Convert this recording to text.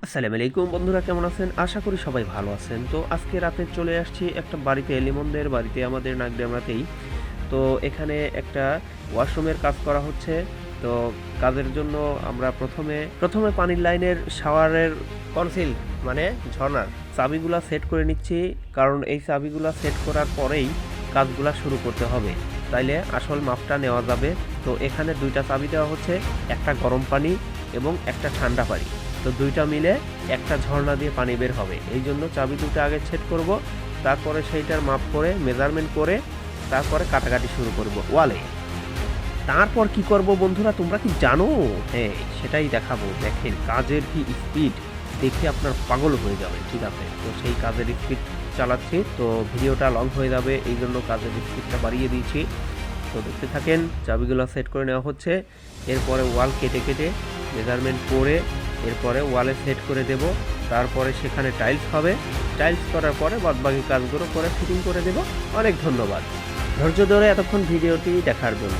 আসসালামু আলাইকুম বন্ধুরা, কেমন আছেন? আশা করি সবাই ভালো আছেন। তো আজকে রাতে চলে আসছি একটা বাড়িতে, লিমনদের বাড়িতে, আমাদের নাগডামরাতেই। তো এখানে একটা ওয়াশরুমের কাজ করা হচ্ছে। তো কাজের জন্য আমরা প্রথমে পানির লাইনের শাওয়ারের কনসিল মানে ঝর্ণার চাবিগুলা সেট করে নিচ্ছি, কারণ এই চাবিগুলা সেট করার পরেই কাজগুলা শুরু করতে হবে, তাইলে আসল মাপটা নেওয়া যাবে। তো এখানে দুইটা চাবি দেওয়া হচ্ছে, একটা গরম পানি এবং একটা ঠান্ডা পানি। তো দুইটা মিলে একটা ঝর্ণা দিয়ে পানি বের হবে, এই জন্য চাবি দুটো আগে সেট করব, তারপরে সেইটার মাপ করে মেজারমেন্ট করে তারপরে কাটাকাটি শুরু করব ওয়ালে। তারপর কি করব বন্ধুরা, তোমরা কি জানো? হ্যাঁ, সেটাই দেখাবো। দেখেন কাজের কি স্পিড, দেখে আপনার পাগল হয়ে যাবে। ঠিক আছে, তো সেই কাজের স্পিড চালাচ্ছি, তো ভিডিওটা লং হয়ে যাবে, এই জন্য কাজের স্পিডটা বাড়িয়ে দিয়েছি। তো দেখতে থাকেন, চাবিগুলো সেট করে নেওয়া হচ্ছে, এরপরে ওয়াল কেটে কেটে মেজারমেন্ট করে এরপরে ওয়ালে সেট করে দেব। তারপরে সেখানে টাইলস হবে, টাইলস করার পরে বাদবাকি কাজগুলো করে ফিটিং করে দেব। অনেক ধন্যবাদ ধৈর্য ধরে এতক্ষণ ভিডিওটি দেখার জন্য।